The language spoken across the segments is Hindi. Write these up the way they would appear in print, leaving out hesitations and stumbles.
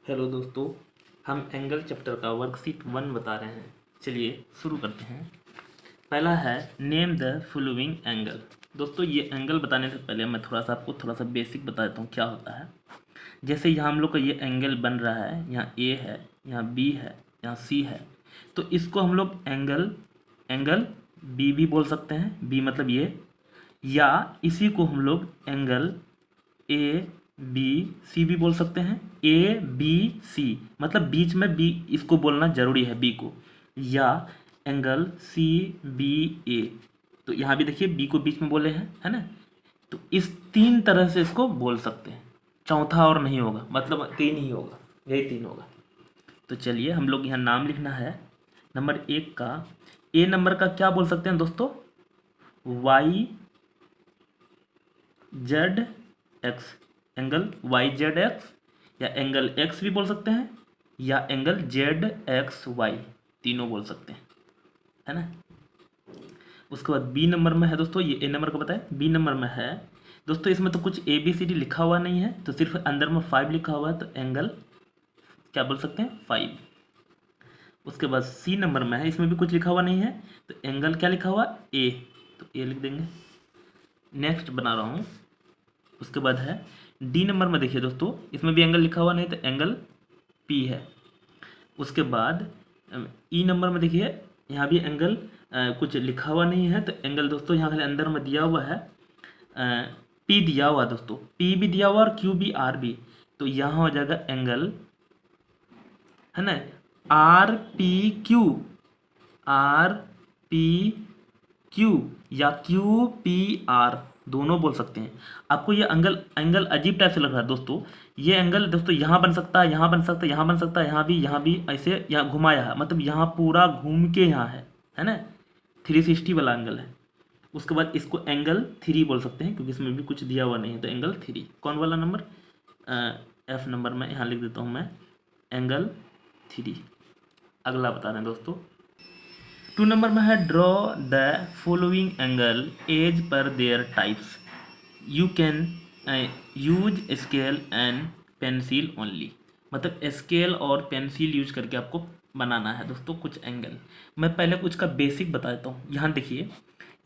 हेलो दोस्तों, हम एंगल चैप्टर का वर्कशीट 1 बता रहे हैं। चलिए शुरू करते हैं। पहला है नेम द फॉलोइंग एंगल। दोस्तों ये एंगल बताने से पहले मैं आपको थोड़ा सा बेसिक बता देता हूँ क्या होता है। जैसे यहाँ हम लोग का ये एंगल बन रहा है, यहाँ ए है, यहाँ बी है, यहाँ सी है, तो इसको हम लोग एंगल बी भी बोल सकते हैं, बी मतलब ये, या इसी को हम लोग एंगल ए बी सी भी बोल सकते हैं। ए बी सी मतलब बीच में बी, इसको बोलना जरूरी है बी को, या एंगल सी बी ए। तो यहाँ भी देखिए बी को बीच में बोले हैं, है ना। तो इस 3 तरह से इसको बोल सकते हैं, चौथा और नहीं होगा, मतलब 3 ही होगा, यही 3 होगा। तो चलिए हम लोग यहाँ नाम लिखना है। नंबर 1 का ए नंबर का क्या बोल सकते हैं दोस्तों? Y Z X, angle Y Z X, या एंगल एक्स भी बोल सकते हैं, या एंगल जेड एक्स वाई, तीनों बोल सकते हैं, है ना। उसके बाद बी नंबर में है दोस्तों, ये ए नंबर का बताए, बी नंबर में है दोस्तों, इसमें तो कुछ ए बी सी डी लिखा हुआ नहीं है, तो सिर्फ अंदर में 5 लिखा हुआ है, तो एंगल क्या बोल सकते हैं? 5। उसके बाद सी नंबर में है, इसमें भी कुछ लिखा हुआ नहीं है, तो एंगल क्या लिखा हुआ? ए, तो ए लिख देंगे। नेक्स्ट बना रहा हूँ। उसके बाद है डी नंबर में, देखिए दोस्तों इसमें भी एंगल लिखा हुआ नहीं, तो एंगल पी है। उसके बाद ई नंबर में देखिए यहाँ भी एंगल कुछ लिखा हुआ नहीं है, तो एंगल दोस्तों यहाँ खाली अंदर में दिया हुआ है पी दिया हुआ दोस्तों, पी भी दिया हुआ और क्यू भी, आर भी, तो यहाँ हो जाएगा एंगल, है ना, R P Q, R P Q, या क्यू पी आर, दोनों बोल सकते हैं। आपको ये एंगल अजीब टाइप से लग रहा है दोस्तों, ये एंगल दोस्तों यहाँ बन सकता है, यहाँ बन सकता है, यहाँ बन सकता है, यहाँ भी ऐसे यहाँ घुमाया है, मतलब यहाँ पूरा घूम के यहाँ है ना, 360 वाला एंगल है। उसके बाद इसको एंगल 3 बोल सकते हैं, क्योंकि इसमें भी कुछ दिया हुआ नहीं है, तो एंगल 3 कौन वाला नंबर? एफ नंबर में यहाँ लिख देता हूँ मैं, एंगल 3। अगला बता रहे हैं दोस्तों, 2 नंबर में है draw the following angle as per their types, you can use scale and pencil only. मतलब स्केल और पेंसिल यूज करके आपको बनाना है दोस्तों कुछ एंगल। मैं पहले कुछ का बेसिक बता देता हूँ। यहाँ देखिए,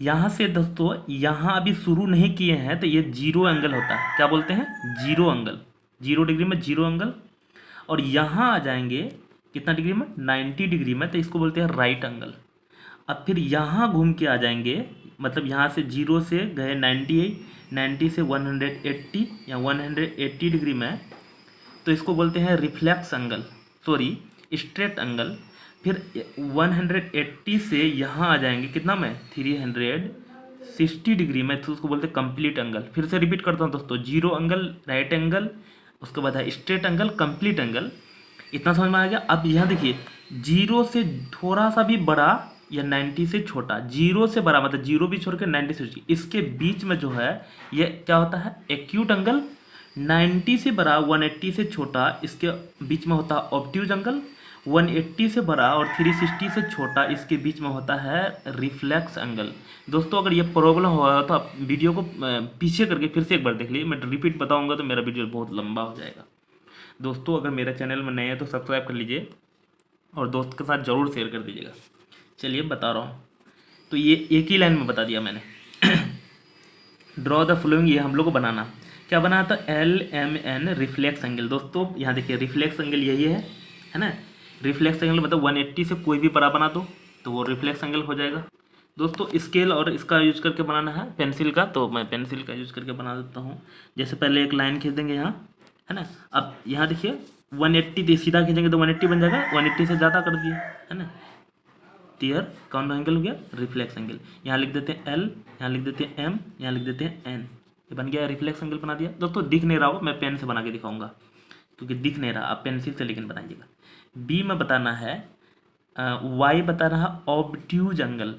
यहाँ से दोस्तों यहाँ अभी शुरू नहीं किए हैं, तो ये जीरो एंगल होता है, क्या बोलते हैं? जीरो एंगल, 0 डिग्री में जीरो एंगल। और यहाँ आ जाएंगे कितना डिग्री में? 90 डिग्री में, तो इसको बोलते हैं राइट एंगल। अब फिर यहाँ घूम के आ जाएंगे, मतलब यहाँ से 0 से गए 90 से 180 या 180 डिग्री में, तो इसको बोलते हैं reflex angle, sorry straight angle. फिर 180 से यहाँ आ जाएंगे कितना में? 360 डिग्री में, तो उसको बोलते हैं कंप्लीट एंगल। फिर से रिपीट करता हूँ दोस्तों, जीरो एंगल, राइट एंगल, उसके बाद है स्ट्रेट एंगल, कंप्लीट एंगल। इतना समझ में आ गया? अब यहाँ देखिए, 0 से थोड़ा सा भी बड़ा या 90 से छोटा, 0 से बड़ा मतलब 0 भी छोड़ के 90 से छोटी, इसके बीच में जो है ये क्या होता है? Acute angle. 90 से बड़ा 180 से छोटा, इसके बीच में होता है ऑब्ट्यूज एंगल। 180 से बड़ा और 360 से छोटा, इसके बीच में होता है रिफ्लेक्स एंगल। दोस्तों अगर ये प्रॉब्लम हो रहा है तो आप वीडियो को पीछे करके फिर से एक बार देख लीजिए, मैं रिपीट बताऊंगा तो मेरा वीडियो बहुत लंबा हो जाएगा। दोस्तों अगर मेरे चैनल में नए हैं तो सब्सक्राइब कर लीजिए और दोस्त के साथ ज़रूर शेयर कर दीजिएगा। चलिए बता रहा हूँ, तो ये एक ही लाइन में बता दिया मैंने। ड्रॉ द फॉलोइंग, ये हम लोग को बनाना, क्या बनाया था? LMN reflex angle. दोस्तों यहाँ देखिए रिफ्लेक्स एंगल यही है ना। रिफ्लेक्स एंगल मतलब 180 से कोई भी बड़ा बना दो तो वो रिफ्लेक्स एंगल हो जाएगा। दोस्तों स्केल और इसका यूज करके बनाना है पेंसिल का, तो मैं पेंसिल का यूज करके बना देता हूँ। जैसे पहले एक लाइन खींच देंगे यहाँ, है ना। अब यहाँ देखिए 180 सीधा खींचेंगे तो 180 बन जाएगा, 180 से ज़्यादा कर दिए, है ना। टीयर कौन एंगल हो गया? Reflex angle. यहाँ लिख देते हैं L, यहाँ लिख देते हैं M, यहाँ लिख देते हैं N, ये बन गया रिफ्लेक्स एंगल बना दिया। दोस्तों दिख नहीं रहा हो, मैं पेन से बना के दिखाऊंगा, क्योंकि दिख नहीं रहा, आप पेंसिल से लेकिन बनाइएगा। बी में बताना है, वाई बताना है ऑब्ट्यूज एंगल,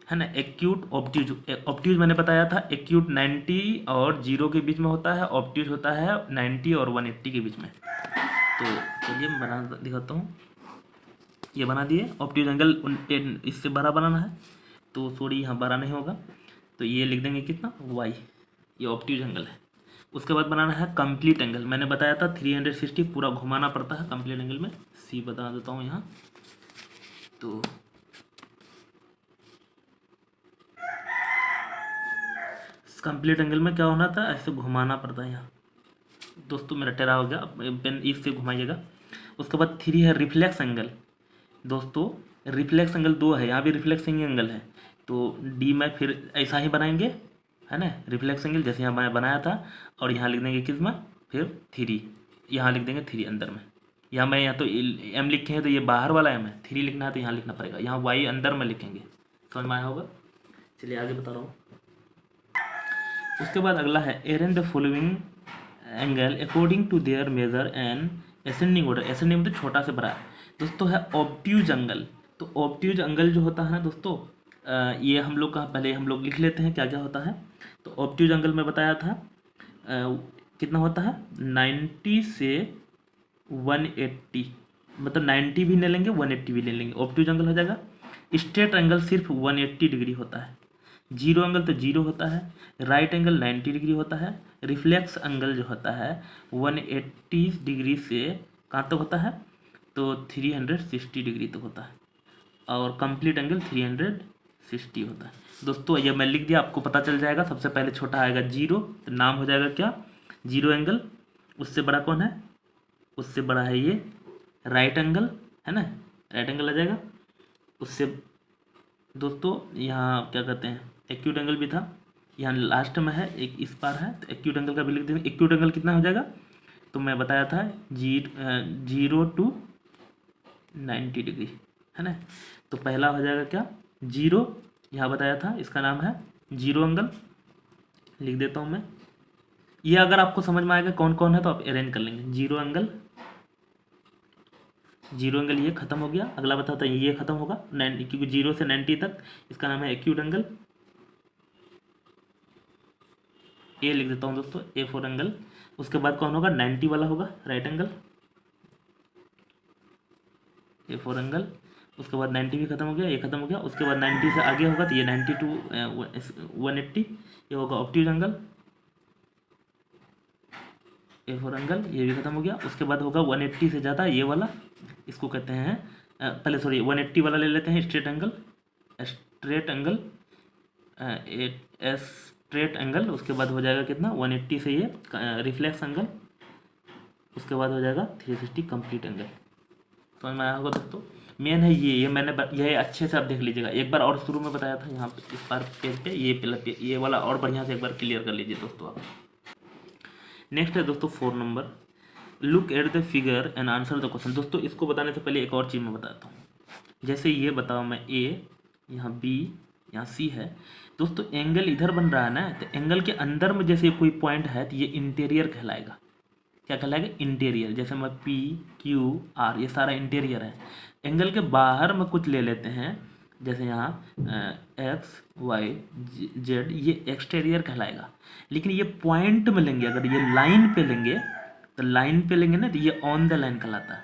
है ना। एक्यूट ऑब्ट्यूज, ऑब्ट्यूज मैंने बताया था, एक्यूट 90 और 0 के बीच में होता है, ऑब्ट्यूज होता है 90 और 180 के बीच में। तो चलिए मैं बना दिखाता हूँ। ये बना दिए ऑब्ट्यूज एंगल, इससे बड़ा बनाना है, तो सॉरी यहाँ बड़ा नहीं होगा, तो ये लिख देंगे कितना? वाई, ये ऑब्ट्यूज एंगल है। उसके बाद बनाना है कंप्लीट एंगल। मैंने बताया था 360 पूरा घुमाना पड़ता है कंप्लीट एंगल में। सी बता देता हूँ यहाँ, तो कंप्लीट एंगल में क्या होना था, ऐसे घुमाना पड़ता है। यहाँ दोस्तों मेरा टेढ़ा हो गया, पेन इससे घुमाइएगा। उसके बाद 3 है रिफ्लेक्स एंगल। दोस्तों रिफ्लेक्स एंगल 2 है, यहाँ भी रिफ्लेक्सिंग एंगल है, तो डी में फिर ऐसा ही बनाएंगे, है ना, रिफ्लेक्स एंगल जैसे यहाँ मैं बनाया था। और यहाँ लिख देंगे किस में, फिर 3, यहाँ लिख देंगे 3 अंदर में। यहाँ मैं यहाँ तो एम लिखे हैं तो ये बाहर वाला एम है, 3 लिखना है तो यहाँ लिखना पड़ेगा, यहाँ वाई अंदर में लिखेंगे। समझ में आया होगा। चलिए आगे बता रहा हूँ। उसके बाद अगला है arrange the following angle according to their measure and ascending order. Ascending मतलब छोटा से बड़ा दोस्तों है ऑब्ट्यूज एंगल। तो ऑब्ट्यूज एंगल जो होता है ना दोस्तों, ये हम लोग का पहले हम लोग लिख लेते हैं क्या क्या होता है। तो ऑब्ट्यूज एंगल में बताया था कितना होता है, 90 से 180, मतलब 90 भी ले लेंगे 180 भी ले लेंगे, ऑब्ट्यूज एंगल हो जाएगा। स्ट्रेट एंगल सिर्फ 180 डिग्री होता है, जीरो एंगल तो जीरो होता है, राइट एंगल 90 डिग्री होता है, रिफ्लेक्स एंगल जो होता है 180 डिग्री से कहाँ तक होता है, तो 360 डिग्री तक होता है, और कंप्लीट एंगल 360 होता है। दोस्तों ये मैं लिख दिया, आपको पता चल जाएगा। सबसे पहले छोटा आएगा जीरो, तो नाम हो जाएगा क्या, जीरो एंगल। उससे बड़ा कौन है, उससे बड़ा है ये राइट एंगल, है ना, राइट एंगल आ जाएगा। उससे दोस्तों यहाँ क्या कहते हैं, एक्यूट एंगल भी था, यहाँ लास्ट में है, एक इस पार है, तो एक्यूट एंगल का भी लिख देंगे। एक्यूट एंगल कितना हो जाएगा, तो मैं बताया था 0 to 90 डिग्री, है ना। तो पहला हो जाएगा क्या, जीरो, यहाँ बताया था, इसका नाम है जीरो एंगल, लिख देता हूँ मैं। ये अगर आपको समझ में आएगा कौन कौन है तो आप अरेंज कर लेंगे। जीरो एंगल, जीरो एंगल ये खत्म हो गया। अगला बताता है ये खत्म होगा 90, क्योंकि 0 से 90 तक, इसका नाम है एक्यूट एंगल, ए लिख देता हूँ दोस्तों, A4 एंगल। उसके बाद कौन होगा, 90 वाला होगा, राइट एंगल, A4 एंगल। उसके बाद 90 भी खत्म हो गया, ये खत्म हो गया। उसके बाद 90 से आगे होगा तो ये 90 to 180, ये होगा ऑब्ट्यूज एंगल, A4 एंगल, ये भी खत्म हो गया। उसके बाद होगा 180 से ज़्यादा, ये वाला, इसको कहते हैं पहले सॉरी 180 वाला ले लेते हैं, straight angle, straight angle, straight angle. उसके बाद हो जाएगा कितना, 180 से ये रिफ्लेक्स एंगल। उसके बाद हो जाएगा 360 कंप्लीट एंगल। समझ में आया होगा दोस्तों। मेन है ये मैंने यह अच्छे से आप देख लीजिएगा। एक बार और शुरू में बताया था यहाँ पे, इस बार पेज पे ये पहले ये वाला और बढ़िया से एक बार क्लियर कर लीजिए दोस्तों आप। नेक्स्ट है दोस्तों 4 number, look at the figure and answer the question. दोस्तों इसको बताने से पहले एक और चीज़ मैं बताता हूँ। जैसे ये बताओ मैं A, यहाँ B, यहाँ C है दोस्तों। एंगल इधर बन रहा है ना, तो एंगल के अंदर में जैसे कोई पॉइंट है तो ये इंटीरियर कहलाएगा। क्या कहलाएगा, इंटीरियर। जैसे मैं P, Q, R, ये सारा इंटीरियर है। एंगल के बाहर में कुछ ले लेते हैं, जैसे यहाँ X, Y, Z, ये एक्सटीरियर कहलाएगा। लेकिन ये पॉइंट में लेंगे, अगर ये लाइन पे लेंगे तो लाइन पे लेंगे ना, तो ये ऑन द लाइन कहलाता है।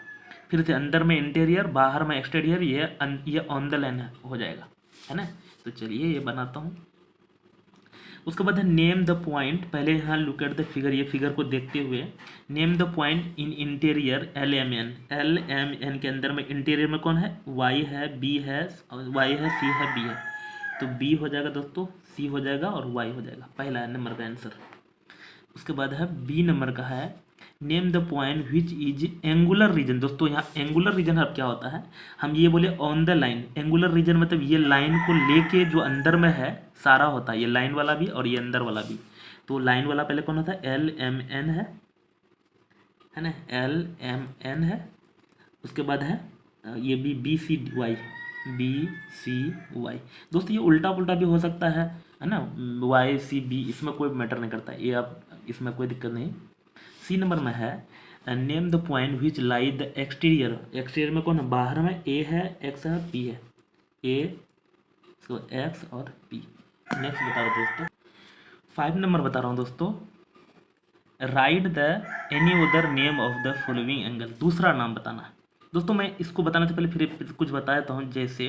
फिर से अंदर में इंटीरियर, बाहर में एक्सटीरियर, ये ऑन द लाइन हो जाएगा, है ना। तो चलिए ये बनाता हूँ। उसके बाद है नेम द पॉइंट। पहले यहाँ लुक एट द फिगर, ये फिगर को देखते हुए name the point in interior LMN के अंदर में इंटीरियर में कौन है, Y है, B है, Y है, C है, B है। तो B हो जाएगा दोस्तों, C हो जाएगा और Y हो जाएगा, पहला नंबर का आंसर। उसके बाद है B नंबर का है name the point which is angular region. दोस्तों यहाँ एंगुलर रीजन अब क्या होता है, हम ये बोले on the line. Angular region मतलब ये लाइन को लेके जो अंदर में है सारा होता है, ये लाइन वाला भी और ये अंदर वाला भी। तो लाइन वाला पहले कौन होता है, LMN है ना, LMN है। उसके बाद है ये भी BCY, BCY। दोस्तों ये उल्टा पुल्टा भी हो सकता है ना, YCB, इसमें कोई मैटर नहीं करता, ये आप इसमें कोई दिक्कत नहीं। C नंबर में है name the point which lie the exterior. Exterior में कौन है, बाहर में A है, X है, P है, A, so X और P। नेक्स्ट बता रहा हूँ दोस्तों, 5 नंबर बता रहा हूँ दोस्तों, right the any other name of the following angle. दूसरा नाम बताना है दोस्तों। मैं इसको बताने से पहले फिर कुछ बताया था हूँ। जैसे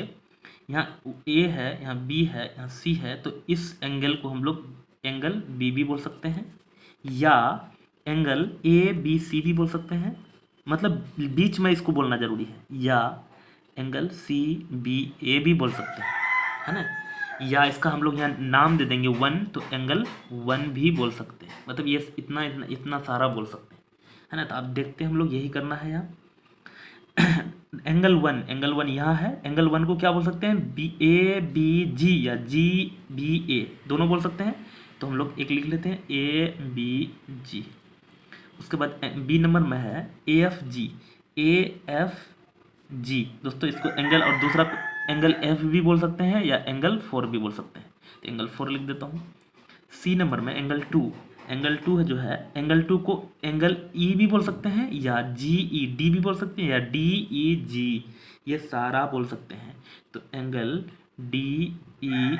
यहाँ A है, यहाँ B है, यहाँ C है, तो इस एंगल को हम लोग एंगल BB बोल सकते हैं, या एंगल ए बी सी भी बोल सकते हैं, मतलब बीच में इसको बोलना जरूरी है, या एंगल सी बी ए भी बोल सकते हैं, है ना। या इसका हम लोग यहाँ नाम दे देंगे 1, तो एंगल 1 भी बोल सकते हैं, मतलब ये इतना इतना इतना सारा बोल सकते हैं, है ना। तो आप देखते हैं हम लोग यही करना है यहाँ। एंगल वन यहाँ है, एंगल 1 को क्या बोल सकते हैं, बी ए बी जी या जी बी ए दोनों बोल सकते हैं। तो हम लोग एक लिख लेते हैं ए बी जी। उसके बाद बी नंबर में है A F G, A F G दोस्तों, इसको एंगल और दूसरा एंगल एफ भी बोल सकते हैं या एंगल 4 भी बोल सकते हैं, तो एंगल 4 लिख देता हूँ। सी नंबर में एंगल 2 है जो है, एंगल 2 को एंगल ई भी बोल सकते हैं या जी ई डी भी बोल सकते हैं या डी ई जी, ये सारा बोल सकते हैं। तो एंगल डी ई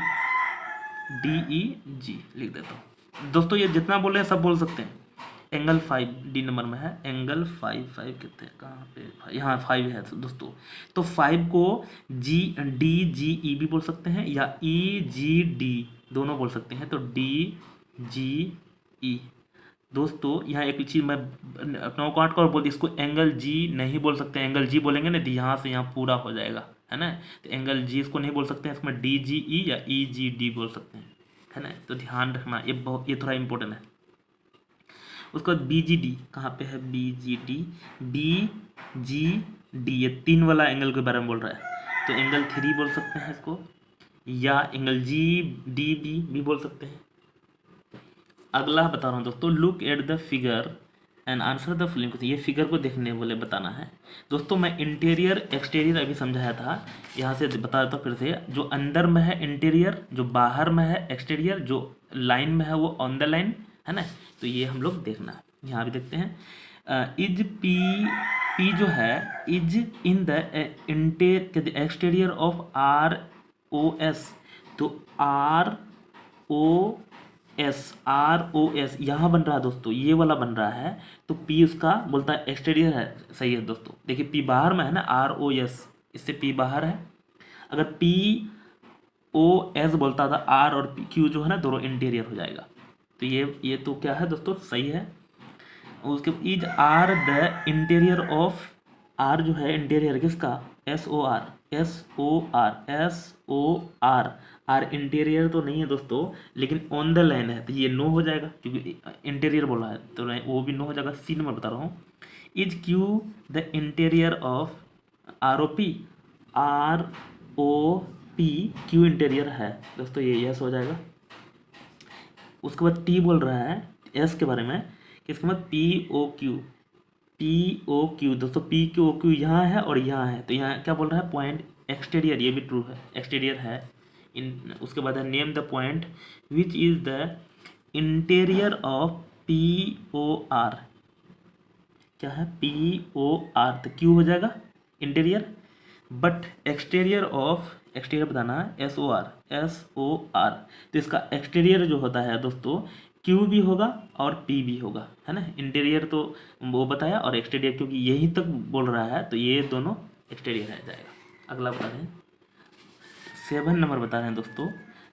जी लिख देता हूँ दोस्तों, ये जितना बोले सब बोल सकते हैं। एंगल 5 डी नंबर में है, एंगल 5 कितने कहाँ पे, यहाँ 5 है दोस्तों। तो 5 को जी डी जी ई भी बोल सकते हैं या ई जी डी दोनों बोल सकते हैं, तो डी जी ई। दोस्तों यहाँ एक चीज़ मैं 9 को 8 को और बोल दी, इसको एंगल जी नहीं बोल सकते, एंगल जी बोलेंगे ना तो यहाँ से यहाँ पूरा हो जाएगा, है ना। तो एंगल जी इसको नहीं बोल सकते हैं, इसमें डी जी ई या ई जी डी बोल सकते हैं, है ना। तो ध्यान रखना, ये थोड़ा इंपॉर्टेंट है। उसके बाद बी जी डी कहाँ पे है, बी जी डी, ये 3 वाला एंगल के बारे में बोल रहा है, तो एंगल 3 बोल सकते हैं इसको, या एंगल जी डी बी भी बोल सकते हैं। अगला बता रहा हूँ दोस्तों, look at the figure and answer the following question. ये फिगर को देखने बोले बताना है दोस्तों। मैं इंटीरियर एक्सटीरियर अभी समझाया था, यहाँ से बता देता हूँ फिर से। जो अंदर में है इंटीरियर, जो बाहर में है एक्सटीरियर, जो लाइन में है वो ऑन द लाइन, है ना। तो ये हम लोग देखना है, यहाँ भी देखते हैं। इज पी जो है is in the exterior of R O S, तो आर ओ एस यहाँ बन रहा है दोस्तों, ये वाला बन रहा है, तो पी उसका बोलता है एक्सटीरियर है, सही है दोस्तों। देखिए पी बाहर में है ना, आर ओ एस, इससे पी बाहर है। अगर पी ओ एस बोलता था, आर और क्यू जो है ना दोनों इंटीरियर हो जाएगा। तो ये तो क्या है दोस्तों, सही है। उसके is R the interior of, R जो है इंटीरियर किसका, S O R R interior तो नहीं है दोस्तों, लेकिन ऑन द लाइन है, तो ये नो हो जाएगा क्योंकि इंटीरियर बोला है, तो वो भी नो हो जाएगा। सी नंबर बता रहा हूँ, is Q the interior of R O P Q interior है दोस्तों, ये यस हो जाएगा। उसके बाद टी बोल रहा है एस के बारे में, किसके बाद पी ओ क्यू दोस्तों, पी क्यू ओ क्यू यहाँ है और यहाँ है, तो यहाँ क्या बोल रहा है, पॉइंट एक्सटीरियर, ये भी ट्रू है, एक्सटीरियर है। उसके बाद है name the point which is the interior of P O R, क्या है पी ओ आर, तो क्यू हो जाएगा इंटीरियर, बट एक्सटीरियर बताना है एस ओ आर, तो इसका एक्सटीरियर जो होता है दोस्तों क्यू भी होगा और पी भी होगा, है ना। इंटीरियर तो वो बताया और एक्सटीरियर क्योंकि यहीं तक बोल रहा है, तो ये दोनों एक्सटीरियर रह जाएगा। अगला बता रहे हैं 7 नंबर बता रहे हैं दोस्तों,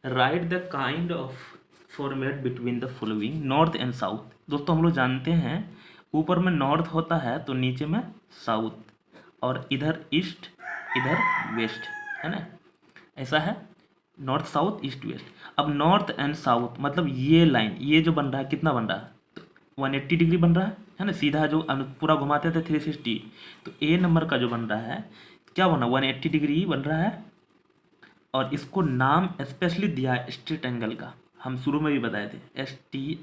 right the kind of format between the following north and south. दोस्तों हम लोग जानते हैं ऊपर में नॉर्थ होता है तो नीचे में साउथ, और इधर ईस्ट इधर वेस्ट, है ना, ऐसा है नॉर्थ साउथ ईस्ट वेस्ट। अब नॉर्थ एंड साउथ मतलब ये लाइन, ये जो बन रहा है कितना बन रहा है, तो 180 डिग्री बन रहा है ना, सीधा जो पूरा घुमाते थे 360, तो ए नंबर का जो बन रहा है क्या बना, 180 डिग्री बन रहा है। और इसको नाम स्पेशली दिया है स्ट्रेट एंगल का, हम शुरू में भी बताए थे, STRAIGHT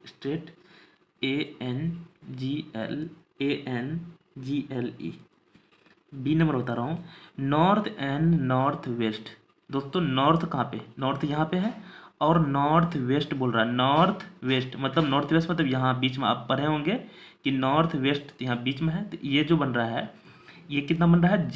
straight, ANGLE। B number बता रहा हूँ, नॉर्थ एंड नॉर्थ वेस्ट। दोस्तों नॉर्थ कहाँ पे, नॉर्थ यहाँ पे है, और नॉर्थ वेस्ट बोल रहा है, नॉर्थ वेस्ट मतलब नॉर्थ वेस्ट मतलब यहाँ बीच में, आप पढ़े होंगे कि नॉर्थ वेस्ट यहाँ बीच में है, तो ये जो बन रहा है ये कितना बन रहा है,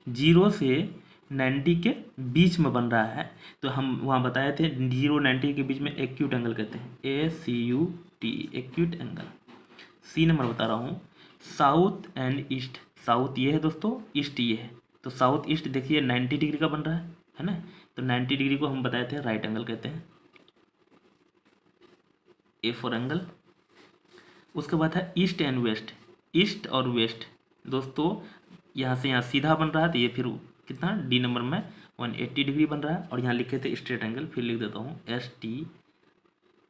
जीरो से 90 के बीच में बन रहा है। तो हम वहाँ बताए थे 0 90 के बीच में एक्यूट एंगल कहते हैं, ACUT acute angle. C number बता रहा हूँ, साउथ एंड ईस्ट, साउथ ये है दोस्तों, ईस्ट ये है, तो साउथ ईस्ट देखिए 90 डिग्री का बन रहा है ना, तो 90 डिग्री को हम बताए थे राइट एंगल कहते हैं। A for angle. उसके बाद है ईस्ट एंड वेस्ट, ईस्ट और वेस्ट दोस्तों यहाँ से यहाँ सीधा बन रहा है तो ये फिर कितना डी नंबर में 180 डिग्री बन रहा है। और यहाँ लिखे थे स्ट्रेट एंगल, फिर लिख देता हूँ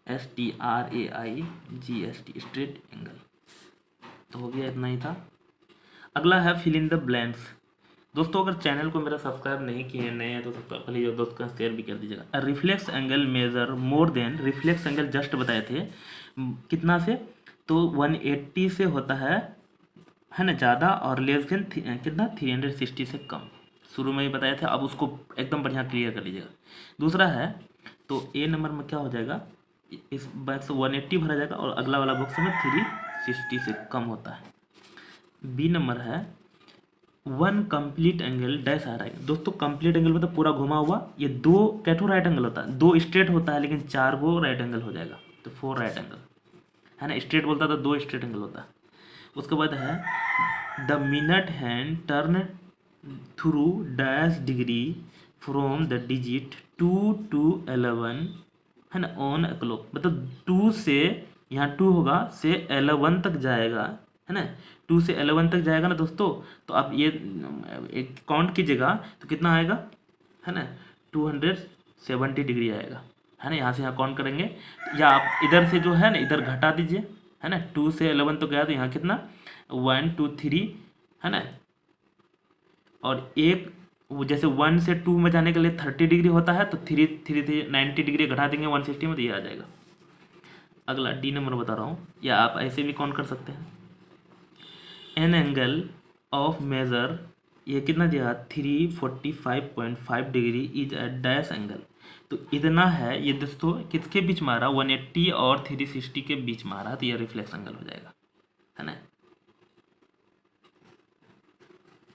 STRAIGST स्ट्रेट एंगल। तो हो गया, इतना ही था। अगला है फिल इन द ब्लैंक्स। दोस्तों अगर चैनल को मेरा सब्सक्राइब नहीं किए नए हैं तो सब्सक्राइब कर लीजिए, दोस्त का शेयर भी कर दीजिएगा। Reflex angle measure more than, reflex angle just बताए थे कितना से, तो 180 से होता है ना ज़्यादा, और लेस देन कितना 360 से कम। शुरू में ही बताया था, अब उसको एकदम बढ़िया क्लियर कर लीजिएगा। दूसरा है तो ए नंबर में क्या हो जाएगा, इस बॉक्स 180 भरा जाएगा और अगला वाला बॉक्स में 360 से कम होता है। बी नंबर है वन कंप्लीट एंगल डैश आ रहा है। दोस्तों कंप्लीट एंगल मतलब पूरा घुमा हुआ, ये दो कैटो राइट एंगल होता है, दो स्ट्रेट होता है लेकिन 4 गो राइट एंगल हो जाएगा, तो 4 राइट एंगल है ना। स्ट्रेट बोलता तो 2 स्ट्रेट एंगल होता है। उसके बाद है the minute hand turn through dash degree from the digit 2 to 11 है ना ऑन अ क्लॉक, मतलब 2 से यहाँ 2 होगा से 11 तक जाएगा है ना, 2 से 11 तक जाएगा ना दोस्तों। तो आप ये एक काउंट कीजिएगा तो कितना आएगा है ना, 270 डिग्री आएगा है ना। यहाँ से यहाँ काउंट करेंगे, या आप इधर से जो है ना इधर घटा दीजिए है ना, 2 से 11 तो गया तो यहाँ कितना 1 2 3 है ना। और एक वो जैसे 1 से 2 में जाने के लिए 30 डिग्री होता है, तो 90 डिग्री घटा देंगे 160 में तो ये आ जाएगा। अगला डी नंबर बता रहा हूँ, या आप ऐसे भी काउंट कर सकते हैं। एन एंगल ऑफ मेजर ये कितना दिया 345.5 degree is a dash angle. तो इतना है ये दोस्तों, किसके बीच मारा 180 और 360 के बीच मारा, तो ये रिफ्लेक्स एंगल हो जाएगा है ना।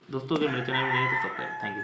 दोस्तों अगर मेरे चैनल में नहीं तो सब्सक्राइब। Thank you.